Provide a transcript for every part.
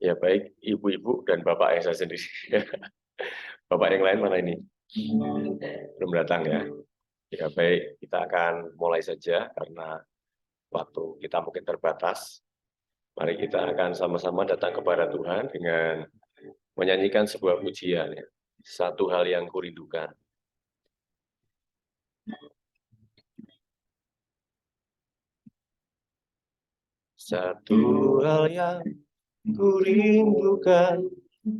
Ya baik ibu-ibu dan bapak yang saya sendiri. Bapak yang lain mana ini? Belum datang ya. Ya baik, kita akan mulai saja karena waktu kita mungkin terbatas. Mari kita akan sama-sama datang kepada Tuhan dengan menyanyikan sebuah pujian. Ya. Satu hal yang kurindukan. Satu hal yang kurindukan,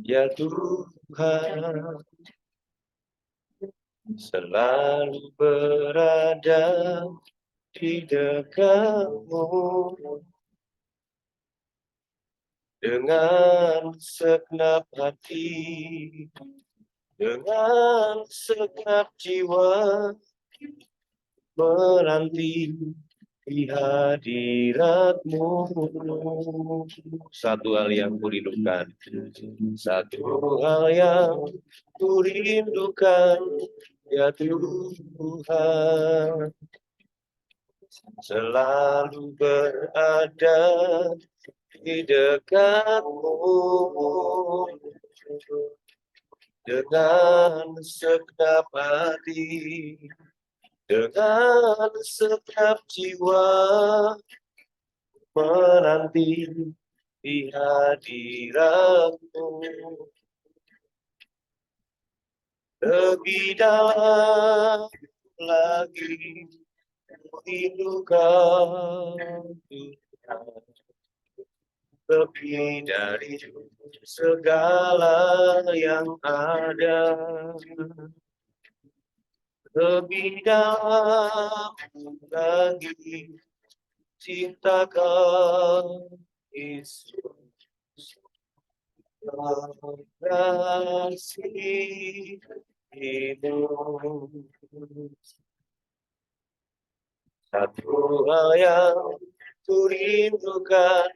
ya Tuhan, selalu berada di dekatmu dengan segenap hati, dengan segenap jiwa, menanti di hadiratmu. Satu hal yang kurindukan, satu hal yang kurindukan, ya Tuhan, selalu berada di dekatmu dengan segenap hati, dengan segenap jiwa, menanti di hadiratmu. Lebih dalam lagi rindukan Tuhan, lebih dari segala yang ada, lebih dalam lagi cinta Yesus, kasih-Mu. Satu hal yang kurindukan,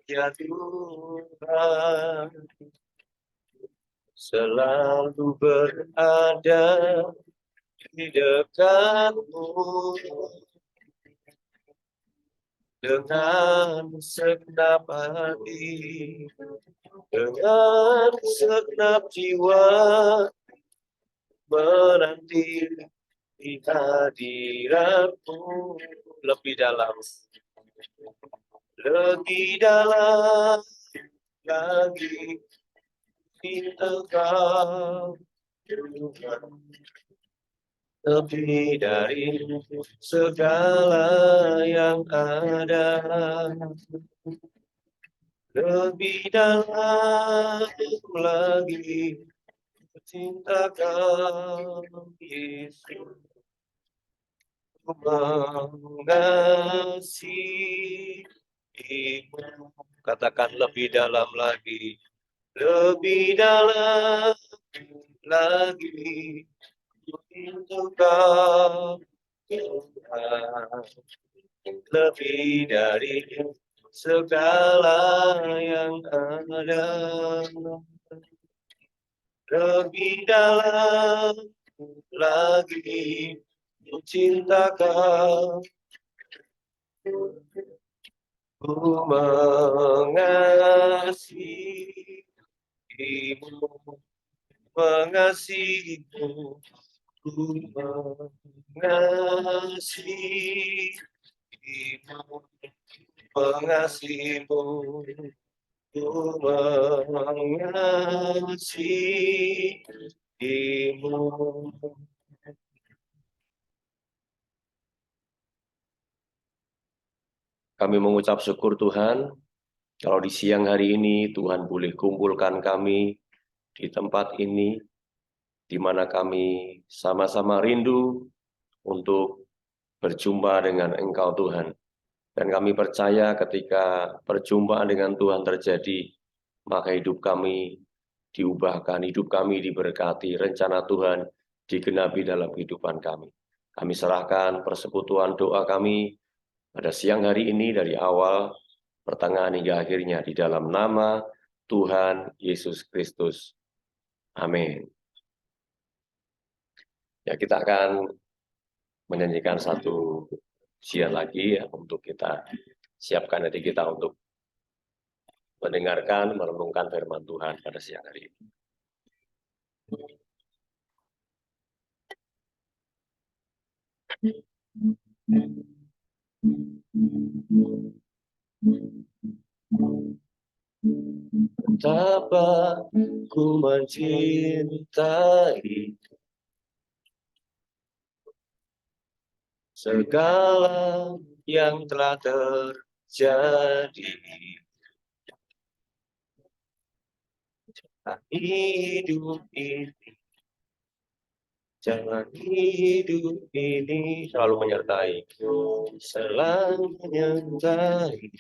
ya Tuhan, selalu berada di dekatmu dengan segenap hati, dengan segenap jiwa, menanti di hadiratmu. Lebih dalam lagi cinta Kau, lebih dari segala yang ada, lebih dalam lagi cinta Kau, Yesus, mengasihimu. Katakan lebih dalam lagi, lebih dalam lagi untuk Kau, Tuhan, lebih dari segala yang ada, lebih dalam lagi cinta Kau, ku mengasihimu, mengasihimu, ku mengasihimu, mengasihimu, ku mengasihimu. Kami mengucap syukur Tuhan, kalau di siang hari ini Tuhan boleh kumpulkan kami di tempat ini, di mana kami sama-sama rindu untuk berjumpa dengan Engkau Tuhan. Dan kami percaya ketika perjumpaan dengan Tuhan terjadi, maka hidup kami diubahkan, hidup kami diberkati, rencana Tuhan digenapi dalam kehidupan kami. Kami serahkan persekutuan doa kami pada siang hari ini dari awal, pertengahan hingga akhirnya di dalam nama Tuhan Yesus Kristus. Amin. Ya, kita akan menyanyikan satu pujian lagi ya untuk kita siapkan hati kita untuk mendengarkan, merenungkan firman Tuhan pada siang hari ini. Betapa ku mencintai segala yang telah terjadi. Hidup ini, jangan hidup ini selalu menyertai, selalu menyertai.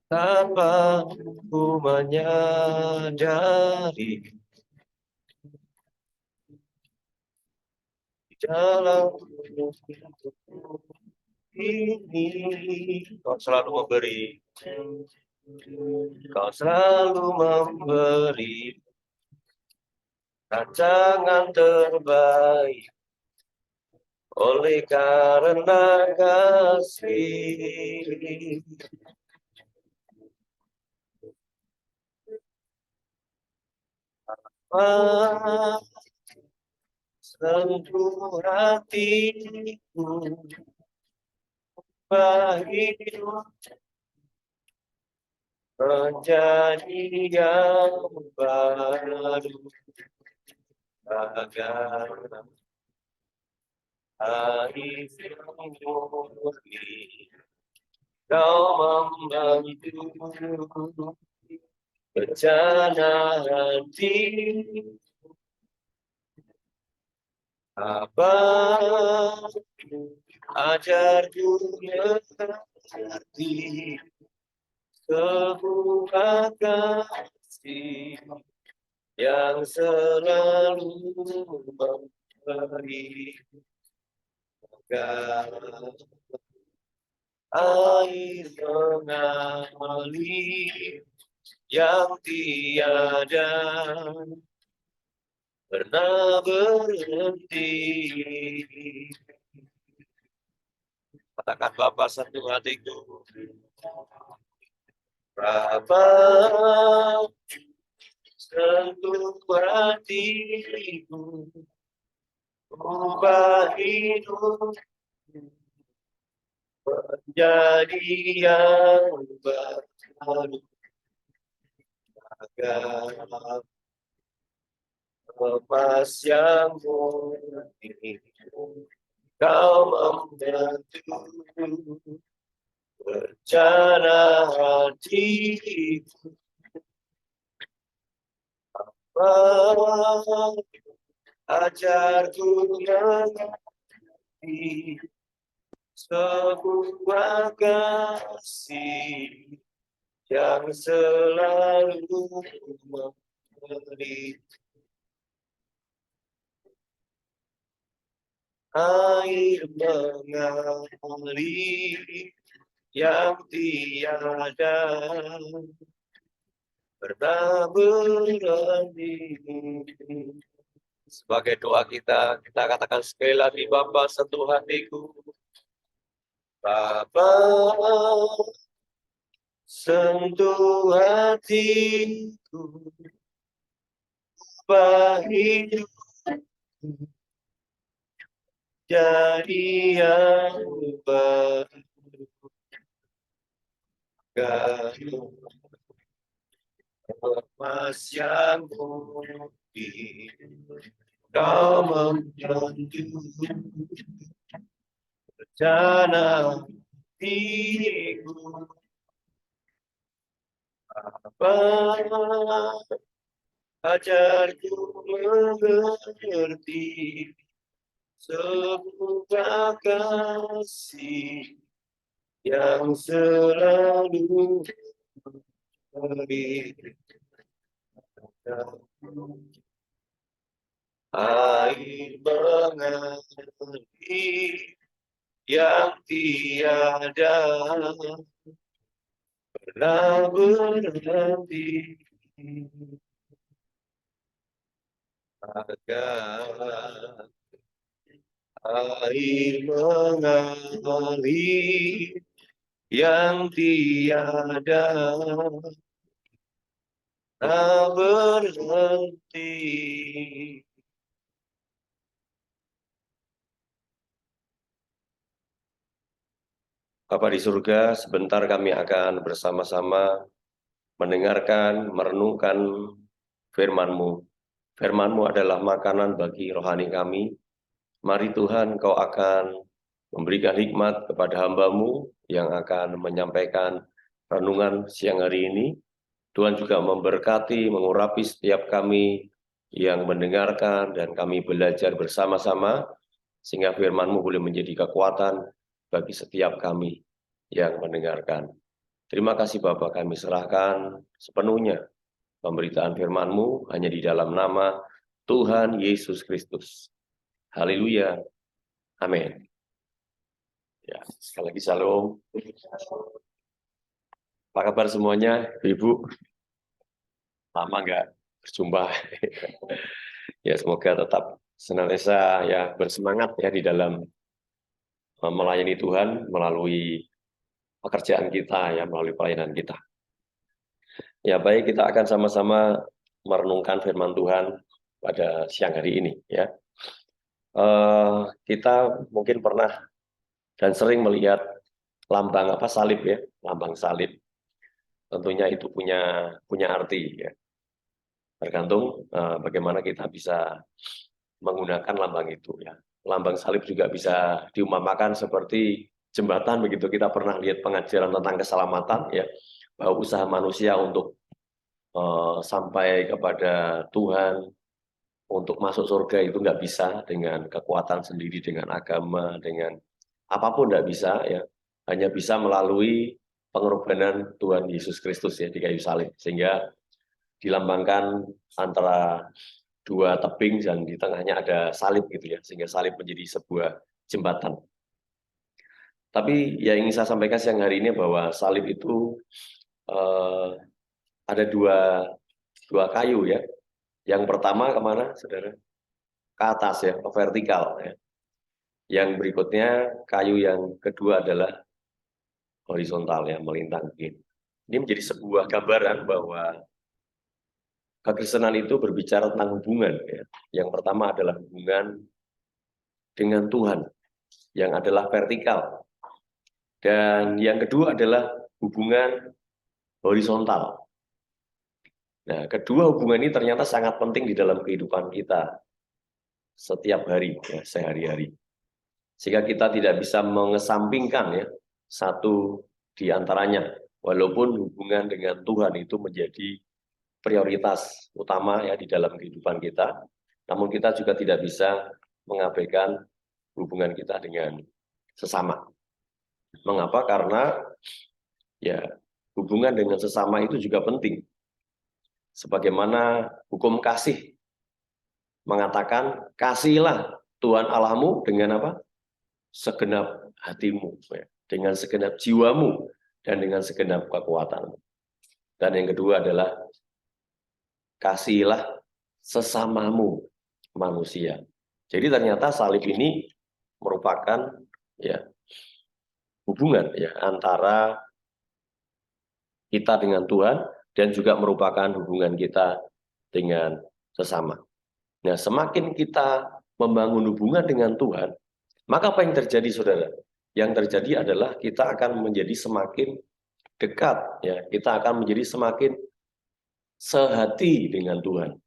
Tanpa ku menyadari di dalam ini kau selalu memberi, kau selalu memberi rancangan terbaik oleh karena kasih. Sentuh hatiku, hidup menjadi yang baru, agar hari murni kau membantu bencana hati. Apa ajarku mengerti sebuah kasih yang selalu memberi agar air mengalir yang tiada pernah berhenti. Katakan Bapa satu hatiku, Bapa sentuh hatiku, ubah hidup menjadi yang baru, agar lepas yang murni kau membantu rencana hatiku. Ajarku mengerti sebuah kasih yang selalu memberi air mengalir yang tiada pernah berhenti. Sebagai doa kita katakan sekali lagi, Bapa sentuh hatiku, Bapa sentuh hatiku, ubah hidup jadi yang baru, lepas yang murni kau membantu rencana hidupku. Apa ajarku mengerti sebuah kasih yang selalu memberi air mengalir yang tiada pernah berhenti, agar air mengalir yang tiada berhenti. Bapa di surga, sebentar kami akan bersama-sama mendengarkan, merenungkan firman-Mu. Firman-Mu adalah makanan bagi rohani kami. Mari Tuhan, Kau akan memberikan hikmat kepada hamba-Mu yang akan menyampaikan renungan siang hari ini. Tuhan juga memberkati, mengurapi setiap kami yang mendengarkan dan kami belajar bersama-sama, sehingga firman-Mu boleh menjadi kekuatan bagi setiap kami yang mendengarkan. Terima kasih Bapak, kami serahkan sepenuhnya pemberitaan firman-Mu hanya di dalam nama Tuhan Yesus Kristus. Haleluya. Amin. Ya, sekali lagi shalom. Apa kabar semuanya, Ibu? Lama nggak berjumpa. Ya, semoga tetap senantiasa ya bersemangat ya di dalam melayani Tuhan melalui pekerjaan kita ya, melalui pelayanan kita. Ya, baik, kita akan sama-sama merenungkan firman Tuhan pada siang hari ini ya. Kita mungkin pernah dan sering melihat lambang salib ya, lambang salib. Tentunya itu punya arti ya. Tergantung bagaimana kita bisa menggunakan lambang itu ya. Lambang salib juga bisa diumpamakan seperti jembatan begitu. Kita pernah lihat pengajaran tentang keselamatan ya, bahwa usaha manusia untuk sampai kepada Tuhan, untuk masuk surga itu nggak bisa dengan kekuatan sendiri, dengan agama, dengan apapun nggak bisa ya. Hanya bisa melalui pengorbanan Tuhan Yesus Kristus ya di kayu salib. Sehingga dilambangkan antara dua tebing dan di tengahnya ada salib gitu ya. Sehingga salib menjadi sebuah jembatan. Tapi yang ingin saya sampaikan siang hari ini bahwa salib itu ada dua kayu ya. Yang pertama kemana, saudara? Ke atas ya, ke vertikal ya. Yang berikutnya kayu yang kedua adalah horizontal ya, melintang. Ini menjadi sebuah gambaran bahwa kekristenan itu berbicara tentang hubungan ya. Yang pertama adalah hubungan dengan Tuhan yang adalah vertikal. Dan yang kedua adalah hubungan horizontal. Nah, kedua hubungan ini ternyata sangat penting di dalam kehidupan kita setiap hari, ya, sehari-hari. Sehingga kita tidak bisa mengesampingkan ya satu di antaranya, walaupun hubungan dengan Tuhan itu menjadi prioritas utama ya di dalam kehidupan kita, namun kita juga tidak bisa mengabaikan hubungan kita dengan sesama. Mengapa? Karena ya hubungan dengan sesama itu juga penting. Sebagaimana hukum kasih mengatakan, kasihilah Tuhan Allahmu dengan apa? Segenap hatimu, ya. Dengan segenap jiwamu, dan dengan segenap kekuatanmu. Dan yang kedua adalah, kasihilah sesamamu manusia. Jadi ternyata salib ini merupakan ya hubungan ya antara kita dengan Tuhan dan juga merupakan hubungan kita dengan sesama. Nah, semakin kita membangun hubungan dengan Tuhan, maka apa yang terjadi, saudara? Yang terjadi adalah kita akan menjadi semakin dekat, ya. Kita akan menjadi semakin sehati dengan Tuhan,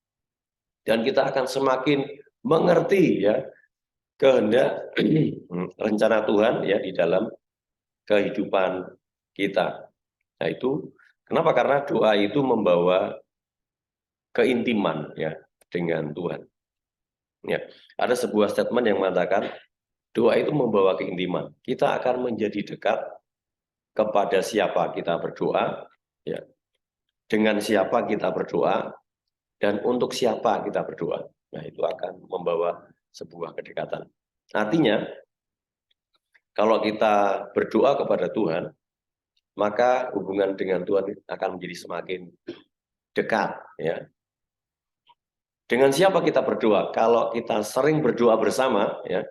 dan kita akan semakin mengerti, ya, kehendak rencana Tuhan, ya, di dalam kehidupan kita. Nah, itu kenapa? Karena doa itu membawa keintiman, ya, dengan Tuhan. Ya, ada sebuah statement yang mengatakan doa itu membawa keintiman. Kita akan menjadi dekat kepada siapa kita berdoa, ya, dengan siapa kita berdoa, dan untuk siapa kita berdoa. Nah, itu akan membawa sebuah kedekatan. Artinya, kalau kita berdoa kepada Tuhan, maka hubungan dengan Tuhan akan menjadi semakin dekat. Ya. Dengan siapa kita berdoa? Kalau kita sering berdoa bersama, ya,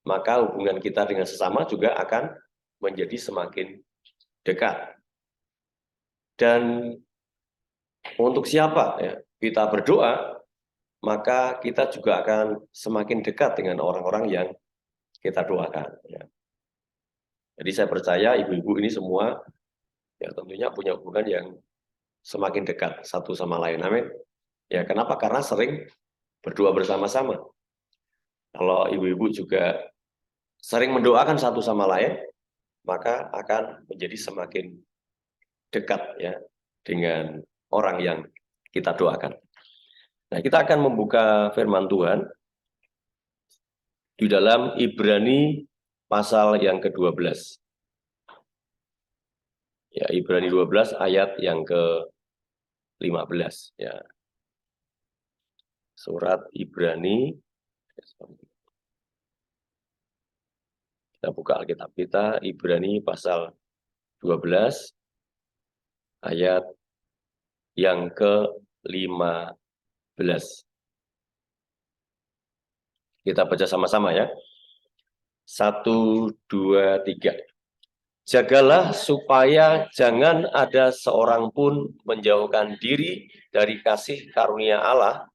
maka hubungan kita dengan sesama juga akan menjadi semakin dekat. Dan untuk siapa ya kita berdoa, maka kita juga akan semakin dekat dengan orang-orang yang kita doakan. Ya. Jadi saya percaya ibu-ibu ini semua ya tentunya punya hubungan yang semakin dekat satu sama lain. Amin. Ya kenapa? Karena sering berdoa bersama-sama. Kalau ibu-ibu juga sering mendoakan satu sama lain, maka akan menjadi semakin dekat ya dengan orang yang kita doakan. Nah, kita akan membuka firman Tuhan di dalam Ibrani pasal yang ke-12. Ya, Ibrani 12 ayat yang ke-15 ya. Surat Ibrani, kita buka Alkitab kita, Ibrani pasal 12 ayat yang ke-15. Kita baca sama-sama ya. 1, 2, 3. Jagalah supaya jangan ada seorang pun menjauhkan diri dari kasih karunia Allah,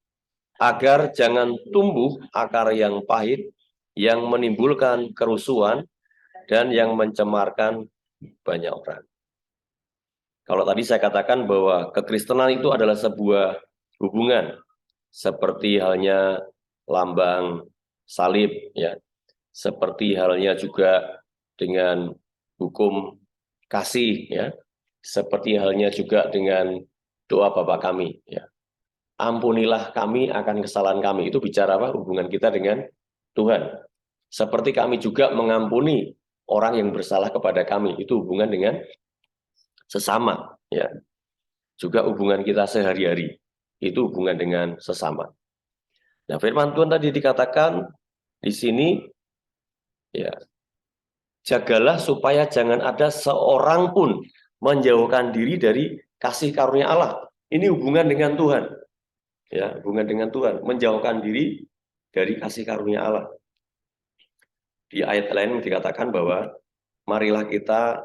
agar jangan tumbuh akar yang pahit, yang menimbulkan kerusuhan, dan yang mencemarkan banyak orang. Kalau tadi saya katakan bahwa kekristenan itu adalah sebuah hubungan, seperti halnya lambang salib, ya, seperti halnya juga dengan hukum kasih, ya, seperti halnya juga dengan doa Bapa kami, ya. Ampunilah kami akan kesalahan kami. Itu bicara apa? Hubungan kita dengan Tuhan. Seperti kami juga mengampuni orang yang bersalah kepada kami. Itu hubungan dengan sesama, ya. Juga hubungan kita sehari-hari. Itu hubungan dengan sesama. Nah, firman Tuhan tadi dikatakan di sini, ya, jagalah supaya jangan ada seorang pun menjauhkan diri dari kasih karunia Allah. Ini hubungan dengan Tuhan. Ya, hubungan dengan Tuhan, menjauhkan diri dari kasih karunia Allah. Di ayat lain dikatakan bahwa marilah kita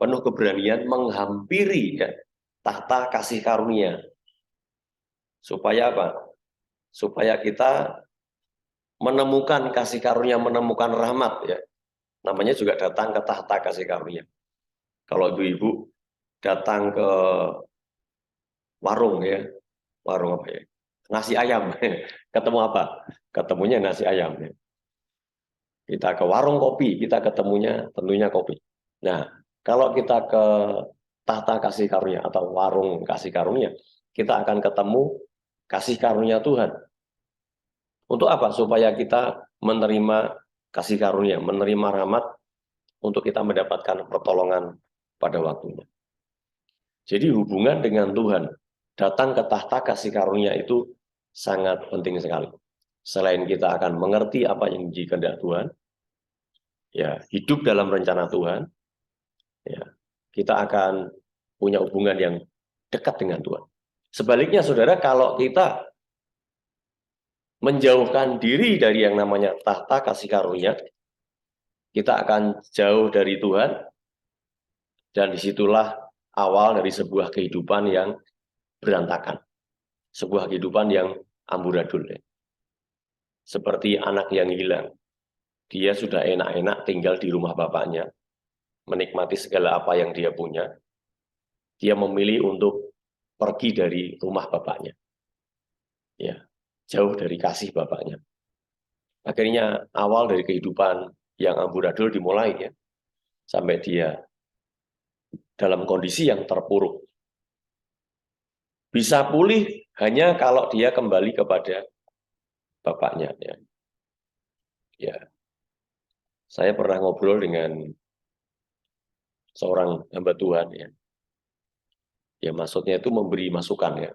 penuh keberanian menghampiri ya, tahta kasih karunia. Supaya apa? Supaya kita menemukan kasih karunia, menemukan rahmat ya. Namanya juga datang ke tahta kasih karunia. Kalau ibu-ibu datang ke warung ya, warung apa ya? Nasi ayam. Ketemu apa? Ketemunya nasi ayam ya. Kita ke warung kopi, kita ketemunya tentunya kopi. Nah, kalau kita ke tahta kasih karunia atau warung kasih karunia, kita akan ketemu kasih karunia Tuhan. Untuk apa? Supaya kita menerima kasih karunia, menerima rahmat untuk kita mendapatkan pertolongan pada waktunya. Jadi hubungan dengan Tuhan, datang ke tahta kasih karunia itu sangat penting sekali. Selain kita akan mengerti apa yang menjadi kehendak Tuhan, ya hidup dalam rencana Tuhan, ya kita akan punya hubungan yang dekat dengan Tuhan. Sebaliknya, saudara, kalau kita menjauhkan diri dari yang namanya tahta kasih karunia, kita akan jauh dari Tuhan, dan disitulah awal dari sebuah kehidupan yang berantakan, sebuah kehidupan yang amburadul. Seperti anak yang hilang, dia sudah enak-enak tinggal di rumah bapaknya, menikmati segala apa yang dia punya, dia memilih untuk pergi dari rumah bapaknya, ya, jauh dari kasih bapaknya. Akhirnya awal dari kehidupan yang amburadul dimulai ya, sampai dia dalam kondisi yang terpuruk. Bisa pulih hanya kalau dia kembali kepada bapaknya. Ya. Ya. Saya pernah ngobrol dengan seorang hamba Tuhan ya. Ya maksudnya itu memberi masukan ya.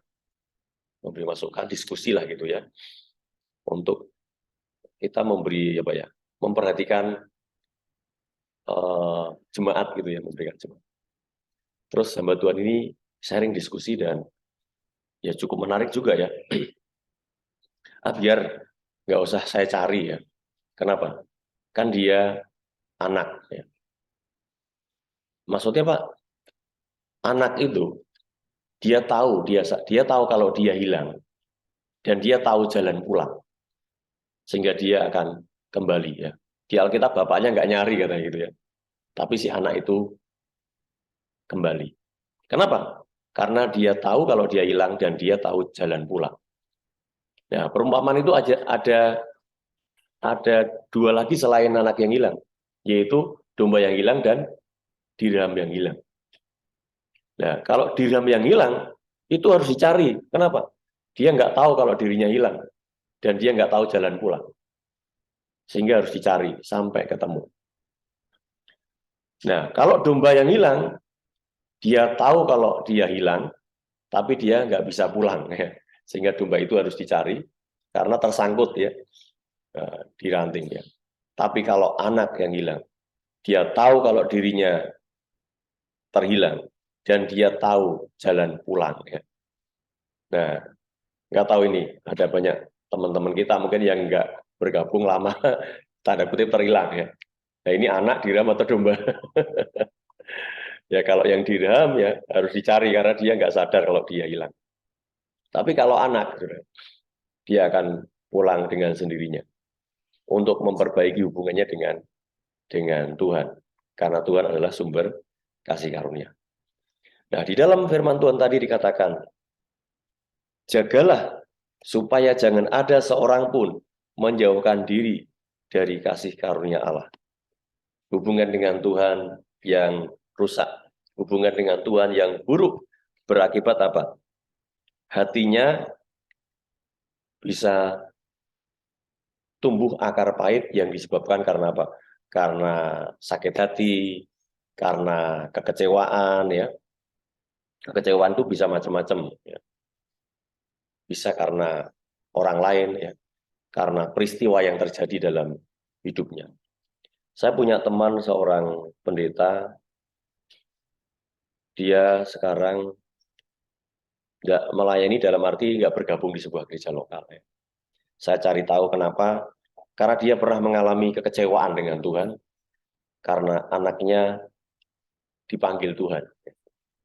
Memberi masukan, diskusi lah gitu ya. Untuk kita memberi apa ya? Memperhatikan jemaat gitu ya, memberikan jemaat. Terus hamba Tuhan ini sharing diskusi dan ya cukup menarik juga ya. Biar nggak usah saya cari ya. Kenapa? Kan dia anak ya. Maksudnya Pak, anak itu dia tahu kalau dia hilang dan dia tahu jalan pulang sehingga dia akan kembali ya. Di Alkitab bapaknya nggak nyari katanya gitu ya. Tapi si anak itu kembali. Kenapa? Karena dia tahu kalau dia hilang dan dia tahu jalan pulang. Nah, perumpamaan itu ada dua lagi selain anak yang hilang, yaitu domba yang hilang dan dirham yang hilang. Nah, kalau dirham yang hilang, itu harus dicari. Kenapa? Dia nggak tahu kalau dirinya hilang, dan dia nggak tahu jalan pulang. Sehingga harus dicari sampai ketemu. Nah, kalau domba yang hilang, dia tahu kalau dia hilang, tapi dia nggak bisa pulang. Sehingga domba itu harus dicari, karena tersangkut ya di ranting ya. Tapi kalau anak yang hilang, dia tahu kalau dirinya terhilang, dan dia tahu jalan pulang ya. Nah, nggak tahu ini, ada banyak teman-teman kita mungkin yang nggak bergabung lama, tanda kutip terhilang ya. Nah ini anak dirham atau domba? Ya kalau yang dirham ya harus dicari karena dia nggak sadar kalau dia hilang. Tapi kalau anak, dia akan pulang dengan sendirinya untuk memperbaiki hubungannya dengan Tuhan. Karena Tuhan adalah sumber kasih karunia. Nah di dalam firman Tuhan tadi dikatakan, jagalah supaya jangan ada seorang pun menjauhkan diri dari kasih karunia Allah. Hubungan dengan Tuhan yang rusak, hubungan dengan Tuhan yang buruk, berakibat apa? Hatinya bisa tumbuh akar pahit yang disebabkan karena apa? Karena sakit hati, karena kekecewaan, ya. Kekecewaan itu bisa macam-macam, ya. Bisa karena orang lain, ya, karena peristiwa yang terjadi dalam hidupnya. Saya punya teman seorang pendeta, dia sekarang nggak melayani dalam arti nggak bergabung di sebuah gereja lokal. Ya. Saya cari tahu kenapa, karena dia pernah mengalami kekecewaan dengan Tuhan, karena anaknya dipanggil Tuhan,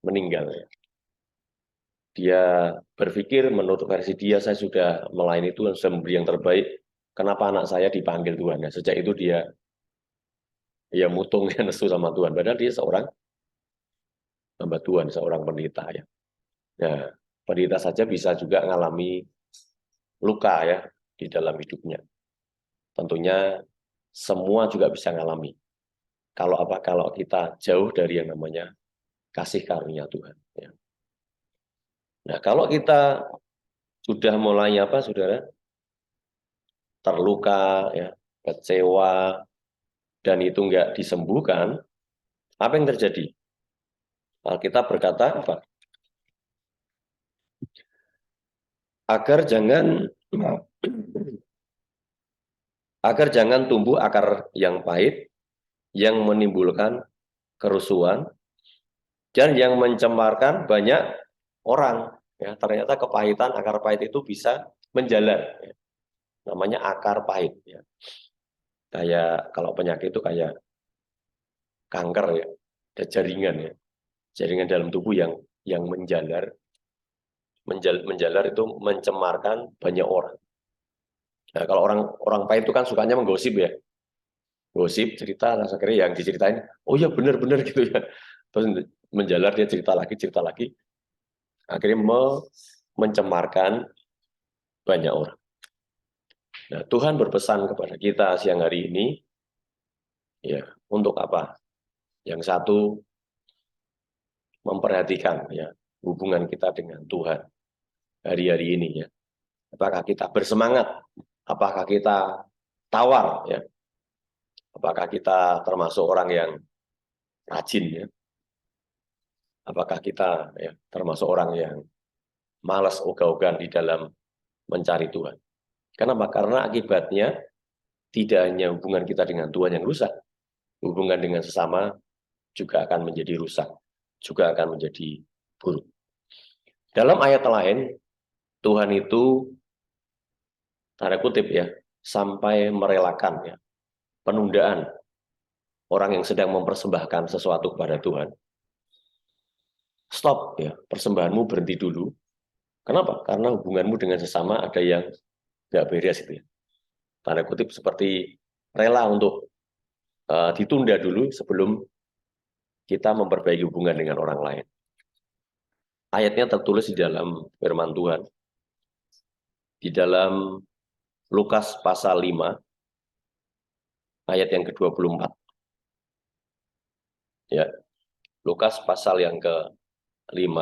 meninggal. Ya. Dia berpikir menurut versi dia, saya sudah melayani Tuhan, sudah memberi yang terbaik, kenapa anak saya dipanggil Tuhan? Nah, sejak itu dia mutung, ya, nesu sama Tuhan. Padahal dia seorang hamba Tuhan, seorang pendeta. Ya. Nah, pendeta saja bisa juga mengalami luka ya di dalam hidupnya. Tentunya semua juga bisa mengalami. Kalau apa? Kalau kita jauh dari yang namanya kasih karunia Tuhan. Ya. Nah, kalau kita sudah mulai apa, saudara, terluka, ya, kecewa, dan itu nggak disembuhkan, apa yang terjadi? Alkitab berkata apa? Agar jangan tumbuh akar yang pahit, yang menimbulkan kerusuhan, dan yang mencemarkan banyak orang. Ya, ternyata kepahitan, akar pahit itu bisa menjalar. Ya. Namanya akar pahit. Ya. Kayak kalau penyakit itu kayak kanker ya, ada jaringan ya, jaringan dalam tubuh yang menjalar itu mencemarkan banyak orang. Nah, kalau orang pahit itu kan sukanya menggosip ya, gosip cerita, nah akhirnya yang diceritain, oh ya benar-benar gitu ya, terus menjalar dia cerita lagi, akhirnya mencemarkan banyak orang. Nah, Tuhan berpesan kepada kita siang hari ini, ya untuk apa? Yang satu, memperhatikan ya hubungan kita dengan Tuhan hari-hari ini ya. Apakah kita bersemangat? Apakah kita tawar ya? Apakah kita termasuk orang yang rajin ya? Apakah kita ya termasuk orang yang malas ogah-ogahan di dalam mencari Tuhan? Kenapa? Karena akibatnya tidak hanya hubungan kita dengan Tuhan yang rusak, hubungan dengan sesama juga akan menjadi rusak, juga akan menjadi buruk. Dalam ayat lain, Tuhan itu, tanda kutip ya, sampai merelakan ya, penundaan orang yang sedang mempersembahkan sesuatu kepada Tuhan. Stop ya, persembahanmu berhenti dulu. Kenapa? Karena hubunganmu dengan sesama ada yang nggak beres itu ya. Tanda kutip seperti rela untuk ditunda dulu sebelum kita memperbaiki hubungan dengan orang lain. Ayatnya tertulis di dalam firman Tuhan. Di dalam Lukas pasal 5, ayat yang ke-24. Ya, Lukas pasal yang ke-5,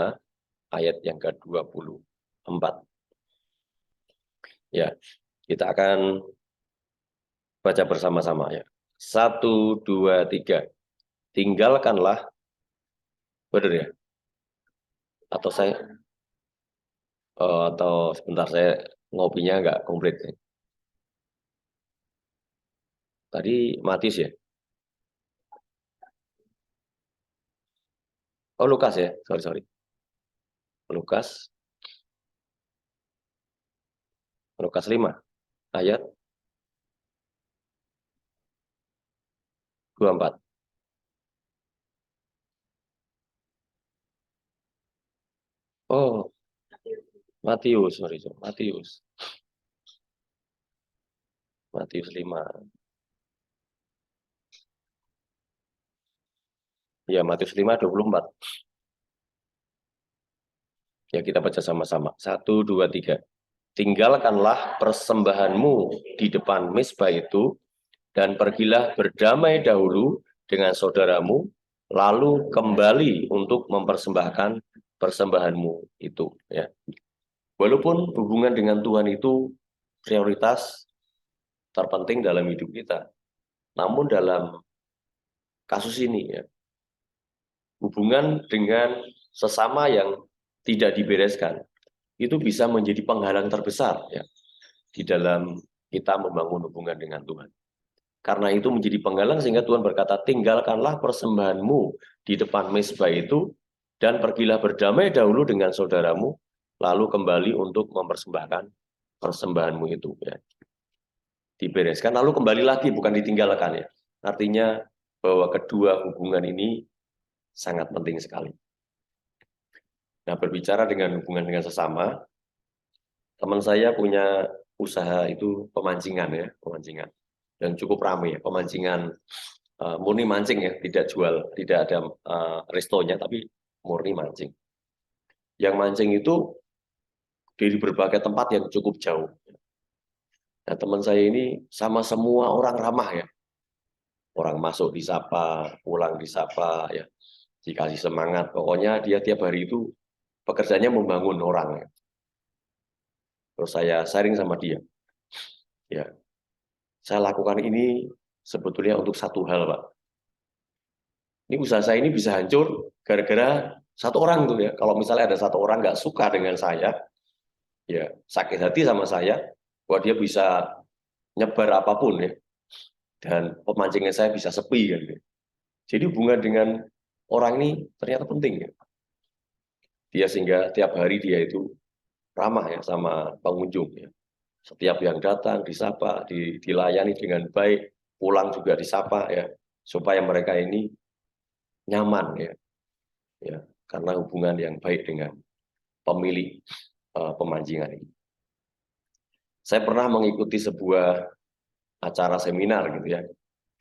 ayat yang ke-24. Ya, kita akan baca bersama-sama ya. 1, 2, 3. Tinggalkanlah, benar ya? Atau sebentar saya ngopinya nggak komplit. Tadi Matius ya? Oh Lukas ya, sorry. Lukas 5, ayat 24. Oh, Matius, sorry. Matius 5. Ya, Matius 5, 24. Ya, kita baca sama-sama. 1, 2, 3. Tinggalkanlah persembahanmu di depan mezbah itu, dan pergilah berdamai dahulu dengan saudaramu, lalu kembali untuk mempersembahkan persembahanmu itu. Ya. Walaupun hubungan dengan Tuhan itu prioritas terpenting dalam hidup kita, namun dalam kasus ini, ya, hubungan dengan sesama yang tidak dibereskan, itu bisa menjadi penghalang terbesar ya, di dalam kita membangun hubungan dengan Tuhan. Karena itu menjadi penghalang sehingga Tuhan berkata, tinggalkanlah persembahanmu di depan mezbah itu, dan pergilah berdamai dahulu dengan saudaramu, lalu kembali untuk mempersembahkan persembahanmu itu. Ya. Dibereskan, lalu kembali lagi, bukan ditinggalkan ya. Artinya bahwa kedua hubungan ini sangat penting sekali. Nah, berbicara dengan hubungan dengan sesama, teman saya punya usaha itu pemancingan ya, pemancingan. Dan cukup ramai ya, pemancingan murni mancing ya, tidak jual, tidak ada restonya, tapi murni mancing. Yang mancing itu dari berbagai tempat yang cukup jauh. Nah, teman saya ini sama semua orang ramah ya. Orang masuk disapa, pulang disapa ya, dikasih semangat. Pokoknya dia tiap hari itu pekerjaannya membangun orang ya. Terus saya sharing sama dia. Ya, saya lakukan ini sebetulnya untuk satu hal, Pak. Ini usaha saya ini bisa hancur gara-gara satu orang tuh ya. Kalau misalnya ada satu orang nggak suka dengan saya, ya sakit hati sama saya, bahwa dia bisa nyebar apapun ya. Dan pemancingnya saya bisa sepi kan. Ya. Jadi hubungan dengan orang ini ternyata penting ya. Dia sehingga tiap hari dia itu ramah ya sama pengunjung ya. Setiap yang datang disapa, dilayani dengan baik, pulang juga disapa ya, supaya mereka ini nyaman ya, ya karena hubungan yang baik dengan pemilik pemancingan ini. Saya pernah mengikuti sebuah acara seminar gitu ya,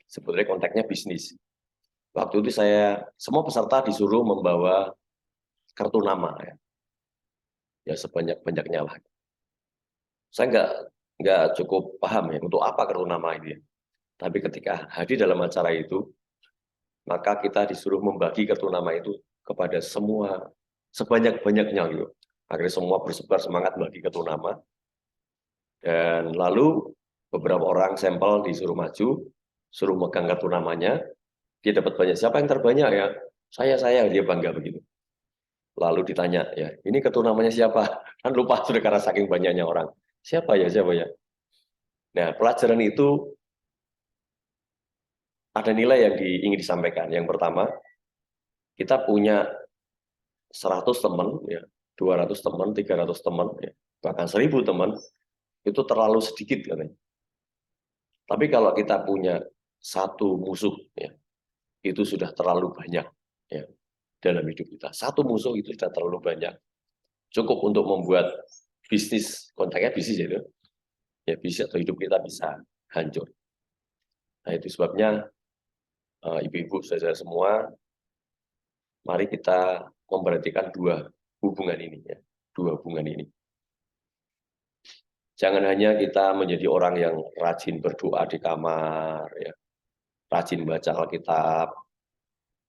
sebetulnya konteksnya bisnis. Waktu itu semua peserta disuruh membawa kartu nama ya sebanyak-banyaknya lah. Saya nggak cukup paham ya untuk apa kartu nama ini. Tapi ketika hadir dalam acara itu, maka kita disuruh membagi kartu nama itu kepada semua sebanyak-banyaknya gitu. Akhirnya semua bersebar semangat bagi kartu nama. Dan lalu beberapa orang sampel disuruh maju, suruh megang kartu namanya, dia dapat banyak. Siapa yang terbanyak ya? Saya, dia bangga begitu. Lalu ditanya, ya ini kartu namanya siapa? Kan lupa sudah karena saking banyaknya orang. Siapa ya? Nah, pelajaran itu ada nilai yang ingin disampaikan. Yang pertama, kita punya 100 teman, ya, 200 teman, 300 teman, ya, bahkan 1000 teman, itu terlalu sedikit katanya. Tapi kalau kita punya satu musuh, ya, itu sudah terlalu banyak ya, dalam hidup kita. Satu musuh itu sudah terlalu banyak. Cukup untuk membuat bisnis, kontaknya bisnis itu, ya bisnis atau hidup kita bisa hancur. Nah itu sebabnya ibu-ibu, saudara semua, mari kita memperhatikan dua hubungan ini, ya, dua hubungan ini. Jangan hanya kita menjadi orang yang rajin berdoa di kamar, ya, rajin baca Alkitab,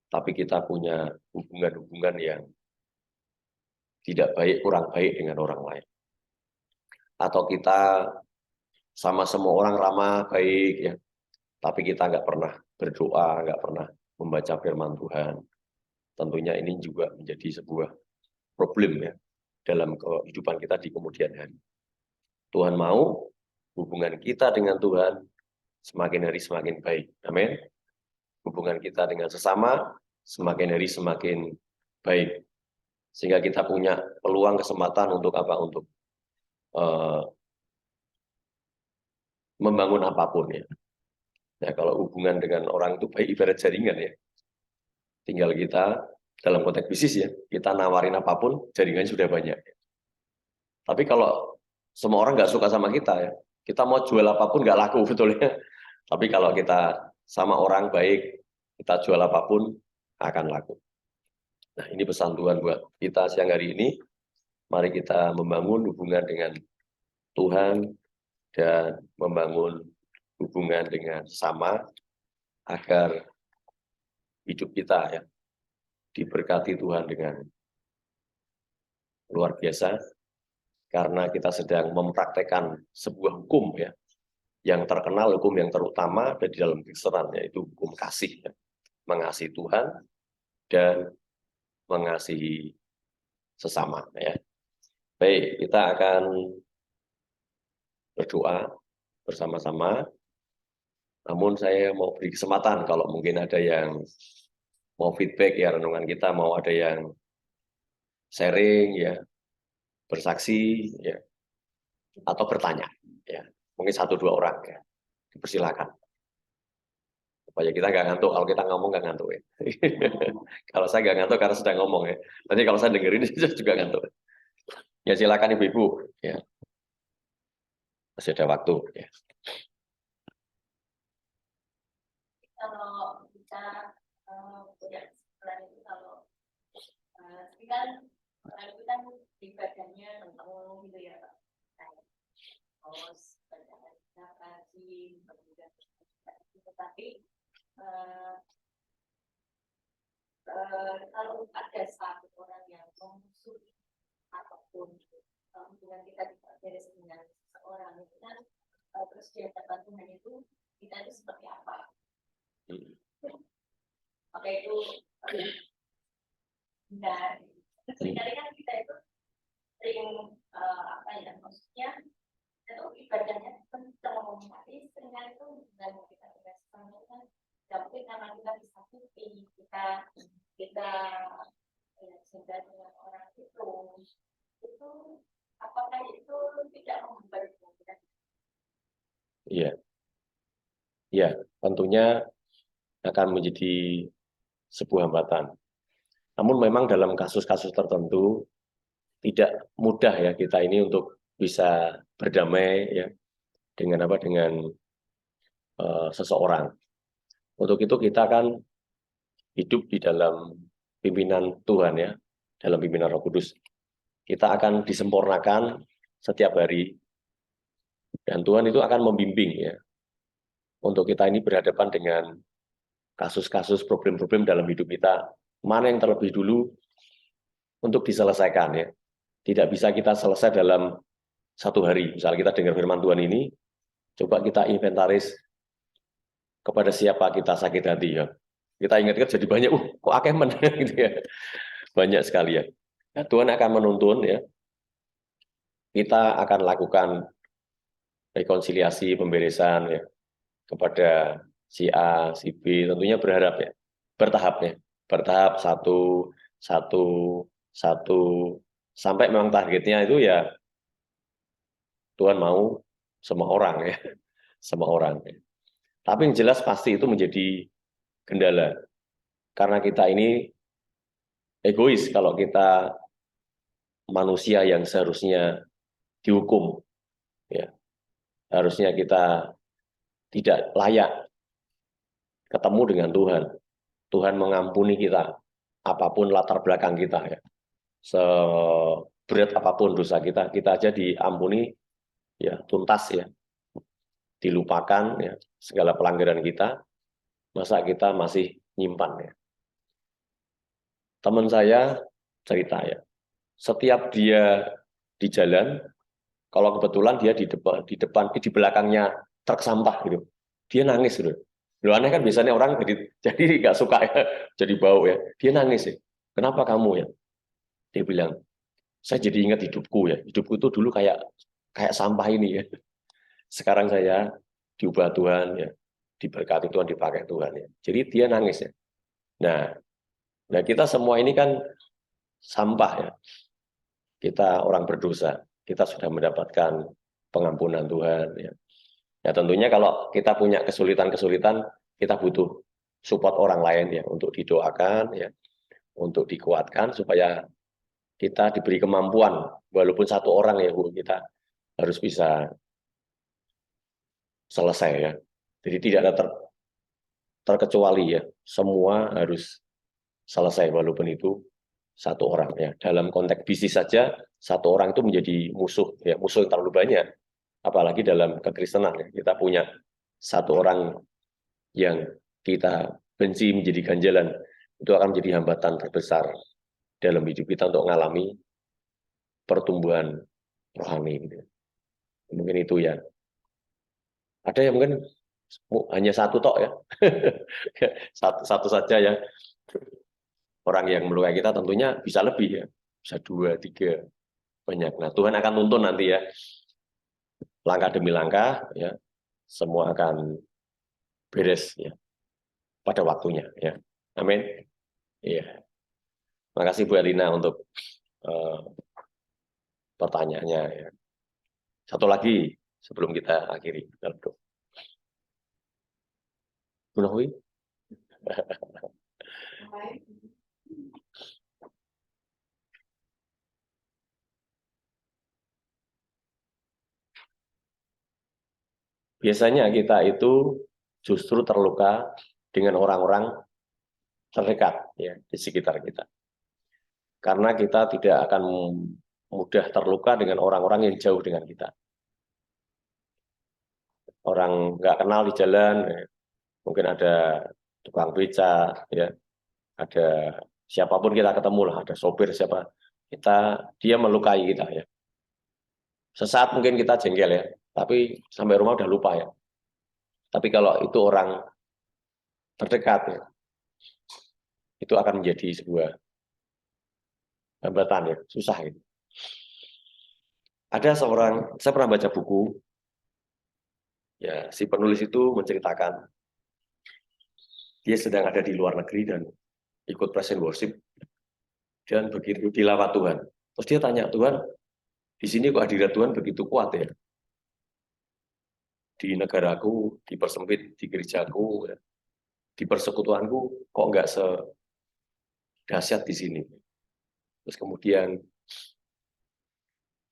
tapi kita punya hubungan-hubungan yang tidak baik, kurang baik dengan orang lain. Atau kita sama semua orang ramah, baik, ya, tapi kita nggak pernah berdoa, nggak pernah membaca firman Tuhan. Tentunya ini juga menjadi sebuah problem ya dalam kehidupan kita di kemudian hari. Tuhan mau hubungan kita dengan Tuhan semakin hari semakin baik. Amin. Hubungan kita dengan sesama semakin hari semakin baik. Sehingga kita punya peluang, kesempatan untuk apa? Untuk membangun apapun ya. Nah, kalau hubungan dengan orang itu baik ibarat jaringan ya. Tinggal kita dalam konteks bisnis ya, kita nawarin apapun, jaringannya sudah banyak. Tapi kalau semua orang nggak suka sama kita ya, kita mau jual apapun nggak laku betulnya. Tapi kalau kita sama orang baik, kita jual apapun akan laku. Nah ini pesan Tuhan buat kita siang hari ini. Mari kita membangun hubungan dengan Tuhan dan membangun hubungan dengan sesama agar hidup kita ya diberkati Tuhan dengan luar biasa karena kita sedang mempraktekkan sebuah hukum ya yang terkenal, hukum yang terutama dan di dalam Kristen yaitu hukum kasih ya. Mengasihi Tuhan dan mengasihi sesama ya. Baik, kita akan berdoa bersama-sama. Namun saya mau beri kesempatan kalau mungkin ada yang mau feedback ya renungan kita, mau ada yang sharing ya, bersaksi ya, atau bertanya ya. Mungkin 1-2 orang ya. Dipersilakan. Supaya kita nggak ngantuk, kalau kita ngomong nggak ngantuk ya. Kalau saya nggak ngantuk karena sedang ngomong ya. Nanti kalau saya dengerin juga ngantuk. Ya silakan ibu-ibu ya. Masih ada waktu ya. Kalau kita punya kesimpulan itu kalau kan itu kan ibadahnya tentang gitu ya Pak. Terus bacaan rajin, kemudian tetapi kalau ada satu orang yang memusuhi apapun hubungan kita tidak beres dengan seseorang itu kan terus di hadapan Tuhan itu kita itu seperti apa? Maka itu benar. Seringkali kan kita itu sering apa ya maksudnya itu ibadahnya kita ngomong tadi seringkali itu dengan kita berdasarkan kan tapi karena kita disakiti kita ya, cinta dengan orang itu apakah itu tidak memperbaiki kita? Iya, ya tentunya akan menjadi sebuah hambatan. Namun memang dalam kasus-kasus tertentu tidak mudah ya kita ini untuk bisa berdamai ya dengan apa dengan seseorang. Untuk itu kita kan hidup di dalam pimpinan Tuhan ya, dalam pimpinan Roh Kudus. Kita akan disempurnakan setiap hari dan Tuhan itu akan membimbing ya untuk kita ini berhadapan dengan kasus-kasus problem-problem dalam hidup kita, mana yang terlebih dulu untuk diselesaikan ya. Tidak bisa kita selesai dalam 1 hari. Misalnya kita dengar firman Tuhan ini, coba kita inventaris kepada siapa kita sakit hati ya. Kita ingat-ingat jadi banyak, kok akeh men gitu ya. Banyak sekali ya. Nah, Tuhan akan menuntun ya. Kita akan lakukan rekonsiliasi, pemberesan ya kepada si A, si B, tentunya berharap ya, bertahap satu, sampai memang targetnya itu ya Tuhan mau semua orang ya, semua orang. Ya. Tapi yang jelas pasti itu menjadi kendala. Karena kita ini egois kalau kita manusia yang seharusnya dihukum, ya. Harusnya kita tidak layak ketemu dengan Tuhan. Tuhan mengampuni kita, apapun latar belakang kita, ya. Seberat apapun dosa kita, kita aja diampuni, ya, tuntas, ya. Dilupakan, ya, segala pelanggaran kita, masa kita masih nyimpan, ya. Teman saya cerita, ya, setiap dia di jalan, kalau kebetulan dia di belakangnya truk sampah gitu, dia nangis gitu. Lu aneh kan, biasanya orang jadi nggak suka, ya, jadi bau, ya. Dia nangis, ya. Kenapa kamu, ya? Dia bilang, saya jadi ingat hidupku, ya. Hidupku itu dulu kayak sampah ini, ya. Sekarang saya diubah Tuhan, ya. Diberkati Tuhan, dipakai Tuhan, ya. Jadi dia nangis, ya. Nah kita semua ini kan sampah, ya. Kita orang berdosa, kita sudah mendapatkan pengampunan Tuhan, ya. Ya tentunya kalau kita punya kesulitan-kesulitan, kita butuh support orang lain, ya, untuk didoakan, ya, untuk dikuatkan supaya kita diberi kemampuan, walaupun satu orang, ya Bu, kita harus bisa selesai, ya. Jadi tidak ada terkecuali, ya, semua harus selesai walaupun itu satu orang, ya. Dalam konteks bisnis saja satu orang itu menjadi musuh, ya, musuh yang terlalu banyak. Apalagi dalam kekristenan, ya, kita punya satu orang yang kita benci menjadi ganjalan, itu akan menjadi hambatan terbesar dalam hidup kita untuk mengalami pertumbuhan rohani. Gitu. Mungkin itu, ya. Ada yang mungkin hanya satu tok, ya. satu saja, ya. Orang yang melukai kita tentunya bisa lebih, ya. Bisa 2, 3, banyak. Nah, Tuhan akan tuntun nanti, ya. Langkah demi langkah, ya. Semua akan beres, ya, pada waktunya, ya. Amin. Iya. Terima kasih Bu Elina untuk pertanyaannya, ya. Satu lagi sebelum kita akhiri. Bu Novi? Biasanya kita itu justru terluka dengan orang-orang terdekat, ya, di sekitar kita. Karena kita tidak akan mudah terluka dengan orang-orang yang jauh dengan kita. Orang nggak kenal di jalan, ya. Mungkin ada tukang beca, ya, ada siapapun kita ketemu lah, ada sopir siapa, dia melukai kita, ya. Sesaat mungkin kita jengkel, ya, tapi sampai rumah udah lupa, ya. Tapi kalau itu orang terdekat, ya, itu akan menjadi sebuah hambatan, ya, susah gitu. Ada saya pernah baca buku, ya, si penulis itu menceritakan dia sedang ada di luar negeri dan ikut praise and worship, dan begitu dilawat Tuhan. Terus dia tanya, Tuhan, di sini kok hadirat Tuhan begitu kuat, ya? Di negaraku, dipersempit, di gerejaku, ya, di persekutuanku, kok nggak sedahsyat di sini. Terus kemudian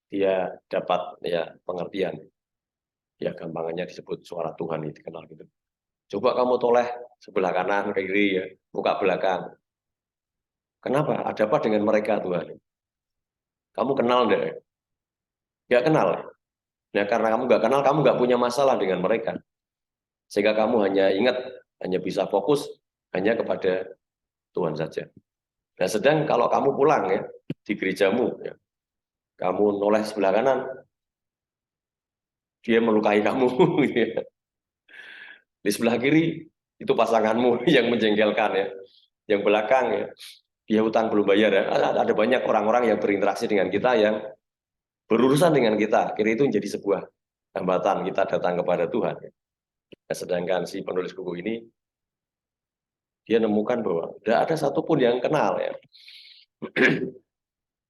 dia dapat, ya, pengertian, ya, gampangannya disebut suara Tuhan, itu dikenal gitu. Coba kamu toleh sebelah kanan ke kiri, ya, buka belakang. Kenapa? Ada apa dengan mereka, Tuhan? Kamu kenal enggak? Nggak kenal. Nah, karena kamu nggak kenal, kamu nggak punya masalah dengan mereka. Sehingga kamu hanya ingat, hanya bisa fokus hanya kepada Tuhan saja. Nah, sedang kalau kamu pulang, ya, di gerejamu, ya, kamu noleh sebelah kanan, dia melukai kamu. Ya. Di sebelah kiri, itu pasanganmu yang menjengkelkan, ya. Yang belakang, ya, dia utang belum bayar, ya. Ada banyak orang-orang yang berinteraksi dengan kita, yang berurusan dengan kita. Akhirnya itu menjadi sebuah hambatan kita datang kepada Tuhan. Ya. Nah, sedangkan si penulis buku ini, dia nemukan bahwa tidak ada satupun yang kenal, ya.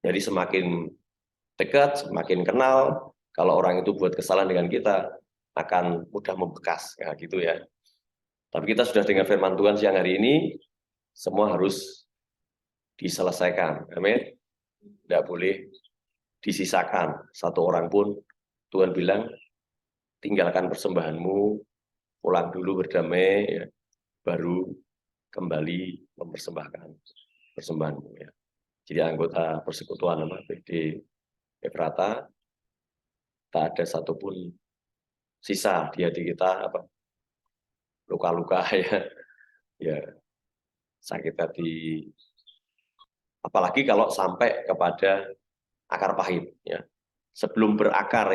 Jadi semakin dekat, semakin kenal, kalau orang itu buat kesalahan dengan kita, akan mudah membekas, ya, gitu, ya. Tapi kita sudah dengar firman Tuhan siang hari ini, semua harus diselesaikan. Amin. Tidak boleh disisakan. Satu orang pun, Tuhan bilang, tinggalkan persembahanmu, pulang dulu berdamai, ya, baru kembali mempersembahkan persembahanmu. Ya. Jadi anggota persekutuan PD Efrata, tak ada satupun sisa di hati kita luka-luka ya sakit hati, apalagi kalau sampai kepada akar pahit ya. Sebelum berakar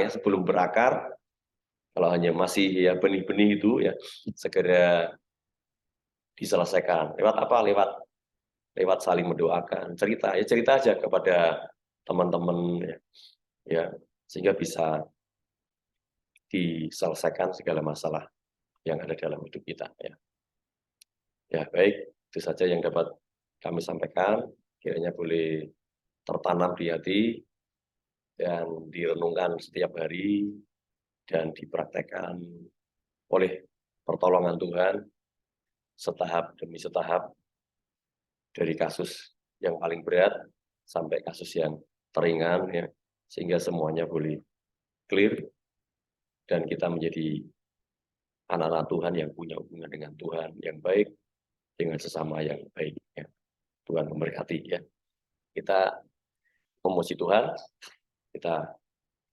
kalau hanya masih ya benih-benih itu ya segera diselesaikan. Lewat apa? Lewat saling mendoakan, cerita aja kepada teman-teman ya sehingga bisa diselesaikan segala masalah yang ada dalam hidup kita ya. Ya baik, itu saja yang dapat kami sampaikan, kiranya boleh tertanam di hati dan direnungkan setiap hari dan dipraktekkan oleh pertolongan Tuhan setahap demi setahap dari kasus yang paling berat sampai kasus yang teringan ya, sehingga semuanya boleh clear dan kita menjadi anak-anak Tuhan yang punya hubungan dengan Tuhan yang baik, dengan sesama yang baik ya. Tuhan memberkati ya. Kita memuji Tuhan, kita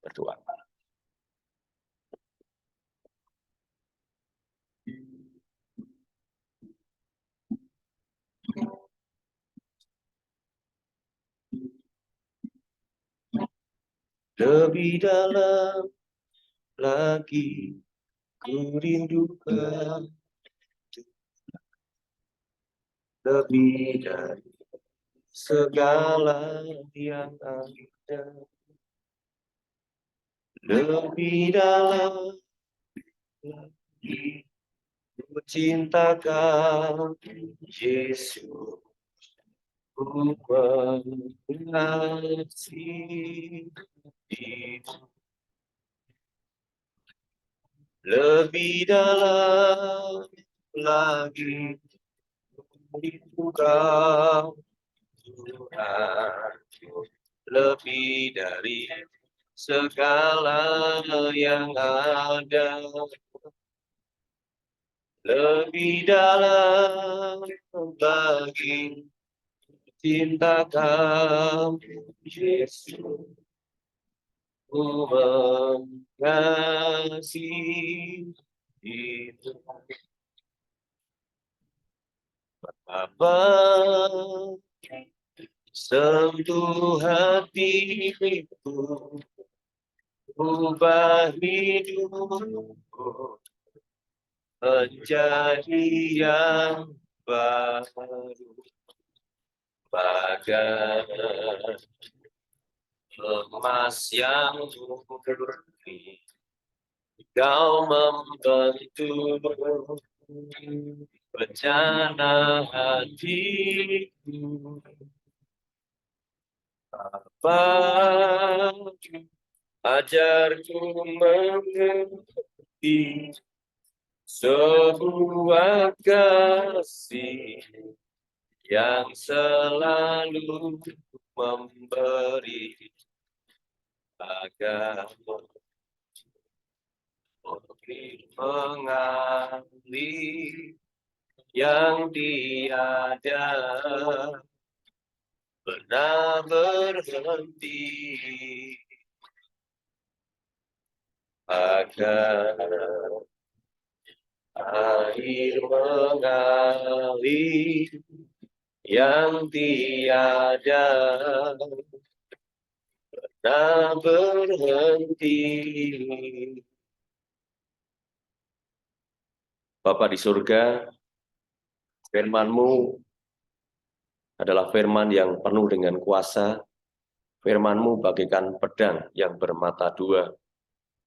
berdoa. Lebih dalam lagi ku rindukan, lebih dari segala yang ada, lebih dalam lagi ku cintakan Yesus, ku mengasihi Dia. Lebih dalam lagi Engkau Tuhan, lebih dari segala yang ada, lebih dalam lagi cintakan Yesus, ku mengasihi itu. Bapa, sentuh hatiku, ubah hidupku menjadi yang baru, bagai emas yang murni. Kau membantu bencana hatiku. Bapa, ajarku mengerti sebuah kasih yang selalu memberi agar mengalir yang tiada pernah berhenti, agar air mengalir yang tiada pernah berhenti. Bapa di surga, firman-Mu adalah firman yang penuh dengan kuasa. Firman-Mu bagaikan pedang yang bermata dua,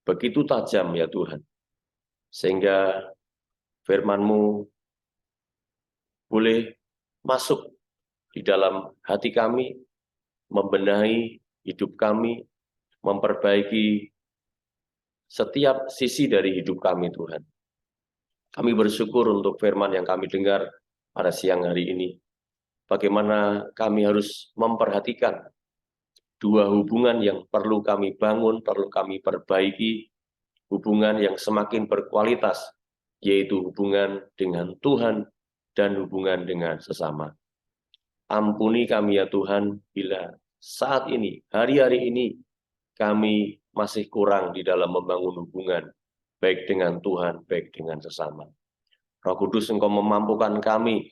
begitu tajam ya Tuhan. Sehingga firman-Mu boleh masuk di dalam hati kami, membenahi hidup kami, memperbaiki setiap sisi dari hidup kami Tuhan. Kami bersyukur untuk firman yang kami dengar pada siang hari ini. Bagaimana kami harus memperhatikan dua hubungan yang perlu kami bangun, perlu kami perbaiki, hubungan yang semakin berkualitas, yaitu hubungan dengan Tuhan dan hubungan dengan sesama. Ampuni kami ya Tuhan, bila saat ini, hari-hari ini, kami masih kurang di dalam membangun hubungan, baik dengan Tuhan, baik dengan sesama. Roh Kudus, Engkau memampukan kami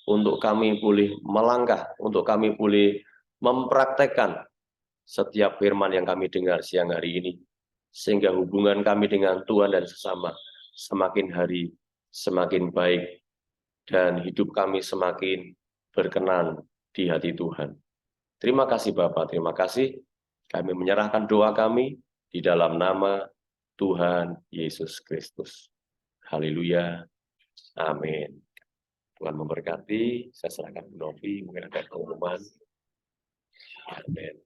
untuk kami boleh melangkah, untuk kami boleh mempraktekkan setiap firman yang kami dengar siang hari ini, sehingga hubungan kami dengan Tuhan dan sesama semakin hari semakin baik, dan hidup kami semakin berkenan di hati Tuhan. Terima kasih Bapak, terima kasih. Kami menyerahkan doa kami di dalam nama Tuhan Yesus Kristus. Haleluya. Amin. Tuhan memberkati. Saya serahkan ke Novi, mungkin ada pengumuman. Amin.